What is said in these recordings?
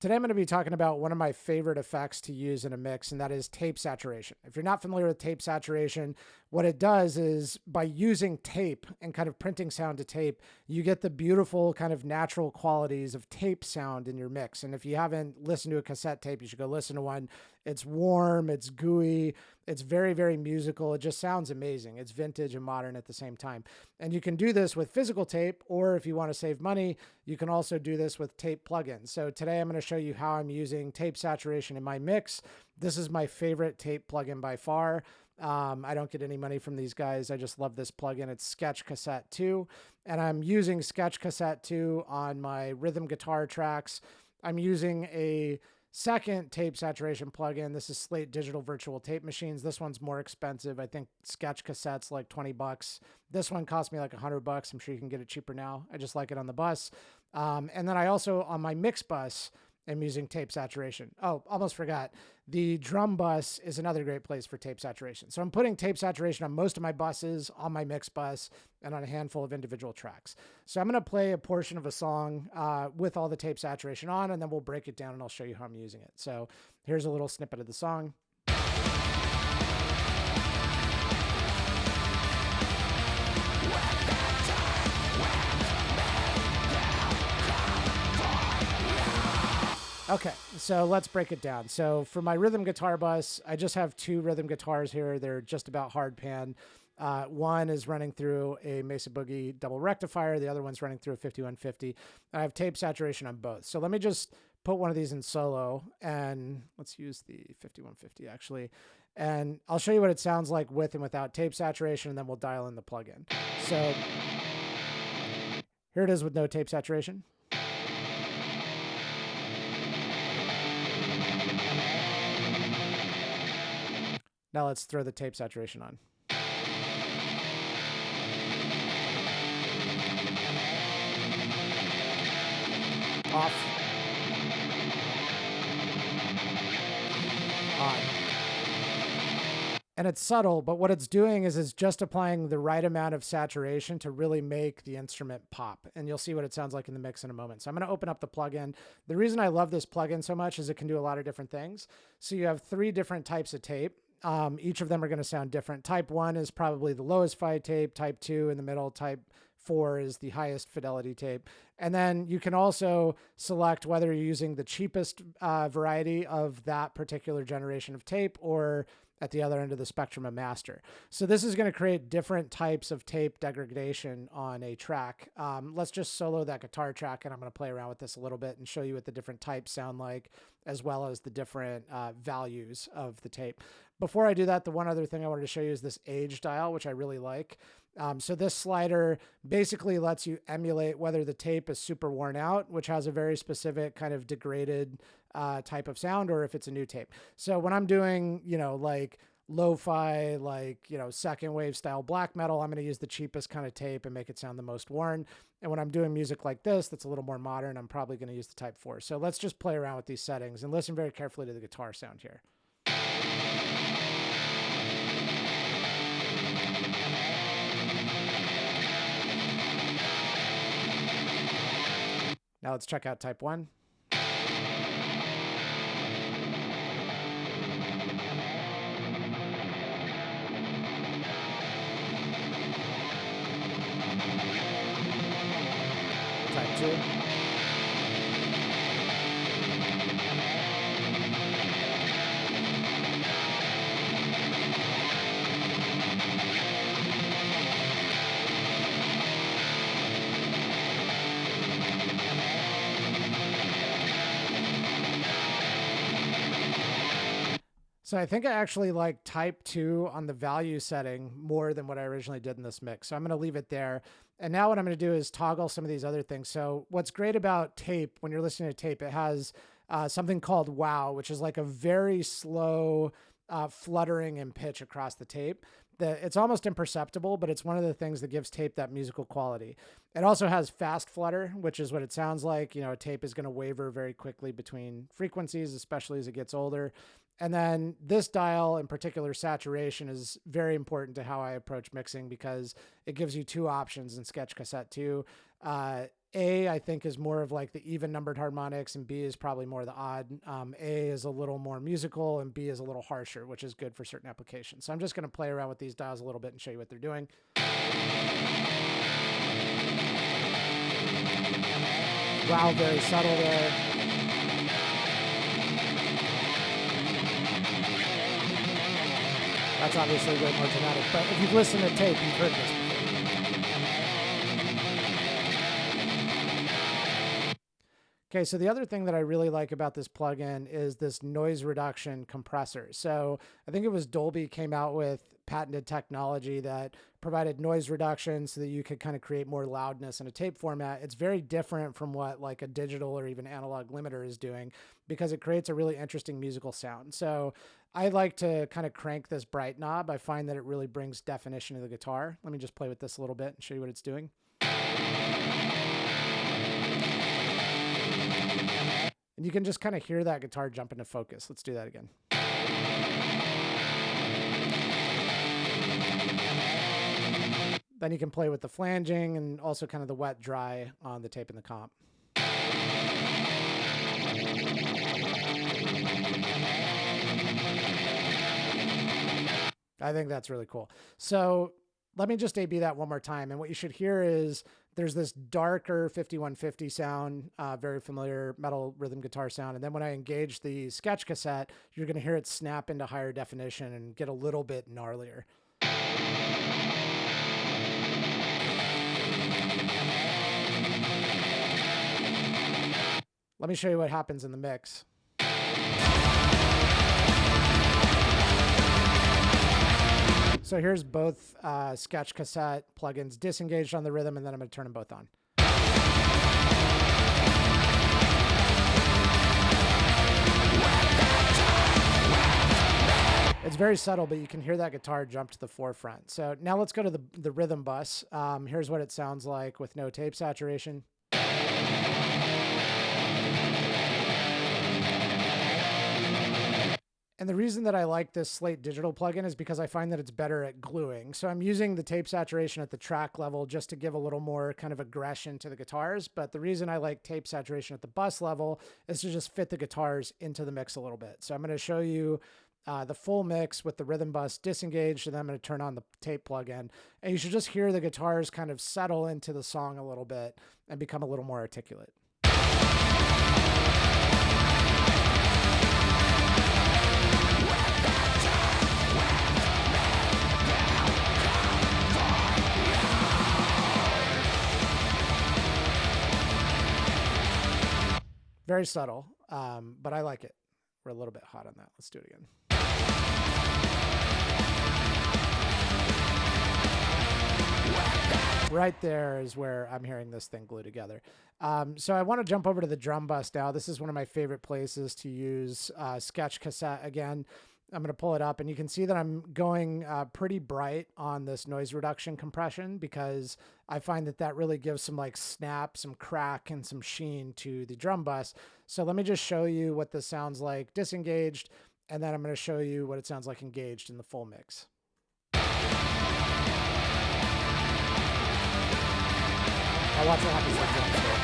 Today I'm going to be talking about one of my favorite effects to use in a mix, and that is tape saturation. If you're not familiar with tape saturation, what it does is by using tape and kind of printing sound to tape, you get the beautiful kind of natural qualities of tape sound in your mix. And if you haven't listened to a cassette tape, you should go listen to one. It's warm, it's gooey, it's very, very musical. It just sounds amazing. It's vintage and modern at the same time. And you can do this with physical tape, or if you want to save money, you can also do this with tape plugins. So today I'm going to show you how I'm using tape saturation in my mix. This is my favorite tape plugin by far. I don't get any money from these guys. I just love this plugin. It's Sketch Cassette 2, and I'm using Sketch Cassette 2 on my rhythm guitar tracks. I'm using a second tape saturation plugin. This is Slate Digital Virtual Tape Machines. This one's more expensive. I think Sketch Cassette's like 20 bucks. This one cost me like $100. I'm sure you can get it cheaper now. I just like it on the bus. And then I also, on my mix bus, am using tape saturation. Oh, almost forgot. The drum bus is another great place for tape saturation. So I'm putting tape saturation on most of my buses, on my mix bus, and on a handful of individual tracks. So I'm going to play a portion of a song with all the tape saturation on, and then we'll break it down and I'll show you how I'm using it. So here's a little snippet of the song. Okay, so let's break it down. So for my rhythm guitar bus, I just have two rhythm guitars here. They're just about hard pan. One is running through a Mesa Boogie double rectifier. The other one's running through a 5150. I have tape saturation on both. So let me just put one of these in solo, and let's use the 5150 actually. And I'll show you what it sounds like with and without tape saturation, and then we'll dial in the plugin. So here it is with no tape saturation. Now let's throw the tape saturation on. Off. On. And it's subtle, but what it's doing is it's just applying the right amount of saturation to really make the instrument pop. And you'll see what it sounds like in the mix in a moment. So I'm going to open up the plugin. The reason I love this plugin so much is it can do a lot of different things. So you have three different types of tape. Each of them are going to sound different. Type 1 is probably the lowest fi tape. Type 2 in the middle. Type 4 is the highest fidelity tape. And then you can also select whether you're using the cheapest variety of that particular generation of tape or at the other end of the spectrum, a master. So this is going to create different types of tape degradation on a track. Let's just solo that guitar track, and I'm going to play around with this a little bit and show you what the different types sound like, as well as the different values of the tape. Before I do that, the one other thing I wanted to show you is this age dial, which I really like. So this slider basically lets you emulate whether the tape is super worn out, which has a very specific kind of degraded type of sound, or if it's a new tape. So when I'm doing, like lo-fi, like, second wave style black metal, I'm going to use the cheapest kind of tape and make it sound the most worn. And when I'm doing music like this, that's a little more modern, I'm probably going to use the type 4. So let's just play around with these settings and listen very carefully to the guitar sound here. Now let's check out type 1. Type 2. So I think I actually like type 2 on the value setting more than what I originally did in this mix. So I'm going to leave it there. And now what I'm going to do is toggle some of these other things. So what's great about tape, when you're listening to tape, it has something called wow, which is like a very slow fluttering in pitch across the tape. It's almost imperceptible, but it's one of the things that gives tape that musical quality. It also has fast flutter, which is what it sounds like. A tape is going to waver very quickly between frequencies, especially as it gets older. And then this dial in particular, saturation, is very important to how I approach mixing because it gives you two options in Sketch Cassette 2. A, I think, is more of like the even numbered harmonics, and B is probably more the odd. A is a little more musical, and B is a little harsher, which is good for certain applications. So I'm just going to play around with these dials a little bit and show you what they're doing. Wow, very subtle there. That's obviously way more dramatic, but if you've listened to tape, you've heard this before. Okay, so the other thing that I really like about this plugin is this noise reduction compressor. So I think it was Dolby came out with patented technology that provided noise reduction so that you could kind of create more loudness in a tape format. It's very different from what like a digital or even analog limiter is doing because it creates a really interesting musical sound. So I like to kind of crank this bright knob. I find that it really brings definition to the guitar. Let me just play with this a little bit and show you what it's doing. And you can just kind of hear that guitar jump into focus. Let's do that again. Then you can play with the flanging and also kind of the wet dry on the tape and the comp. I think that's really cool. So let me just A/B that one more time. And what you should hear is there's this darker 5150 sound, very familiar metal rhythm guitar sound. And then when I engage the sketch cassette, you're going to hear it snap into higher definition and get a little bit gnarlier. Let me show you what happens in the mix. So here's both sketch cassette plugins disengaged on the rhythm, and then I'm going to turn them both on. It's very subtle, but you can hear that guitar jump to the forefront. So now let's go to the rhythm bus. Here's what it sounds like with no tape saturation. And the reason that I like this Slate digital plugin is because I find that it's better at gluing. So I'm using the tape saturation at the track level just to give a little more kind of aggression to the guitars. But the reason I like tape saturation at the bus level is to just fit the guitars into the mix a little bit. So I'm going to show you the full mix with the rhythm bus disengaged, and then I'm going to turn on the tape plugin. And you should just hear the guitars kind of settle into the song a little bit and become a little more articulate. Very subtle, but I like it. We're a little bit hot on that. Let's do it again. Right there is where I'm hearing this thing glue together. So I want to jump over to the drum bus now. This is one of my favorite places to use sketch cassette again. I'm going to pull it up, and you can see that I'm going pretty bright on this noise reduction compression because I find that that really gives some like snap, some crack, and some sheen to the drum bus. So let me just show you what this sounds like disengaged, and then I'm going to show you what it sounds like engaged in the full mix. Now watch what happens to the drum solo.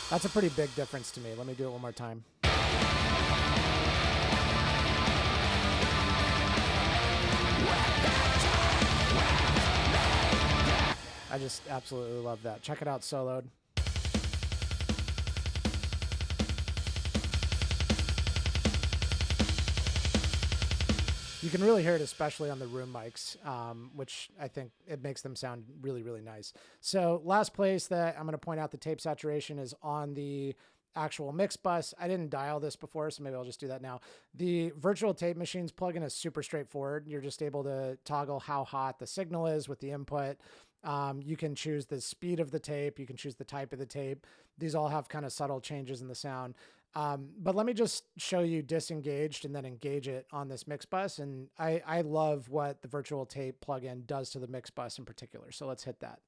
That's a pretty big difference to me. Let me do it one more time. I just absolutely love that. Check it out soloed. You can really hear it, especially on the room mics, which I think it makes them sound really, really nice. So last place that I'm going to point out the tape saturation is on the actual mix bus. I didn't dial this before, so maybe I'll just do that now. The virtual tape machines plugin is super straightforward. You're just able to toggle how hot the signal is with the input. You can choose the speed of the tape. You can choose the type of the tape. These all have kind of subtle changes in the sound. But let me just show you disengaged and then engage it on this mix bus. And I love what the virtual tape plugin does to the mix bus in particular. So let's hit that.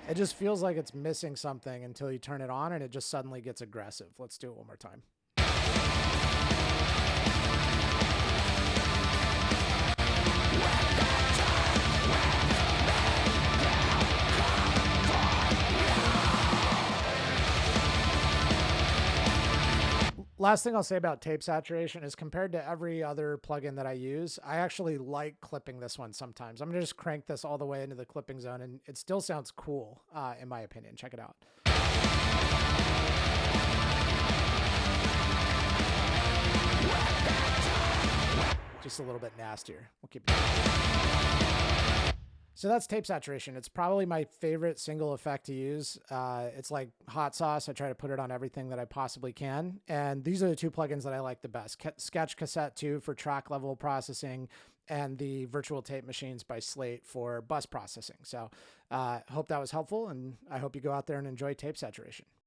It just feels like it's missing something until you turn it on and it just suddenly gets aggressive. Let's do it one more time. Last thing I'll say about tape saturation is compared to every other plugin that I use, I actually like clipping this one sometimes. I'm going to just crank this all the way into the clipping zone, and it still sounds cool, in my opinion. Check it out. Just a little bit nastier. We'll keep it. So that's tape saturation. It's probably my favorite single effect to use. It's like hot sauce. I try to put it on everything that I possibly can. And these are the two plugins that I like the best. Sketch Cassette 2 for track level processing, and the Virtual Tape Machines by Slate for bus processing. So hope that was helpful, and I hope you go out there and enjoy tape saturation.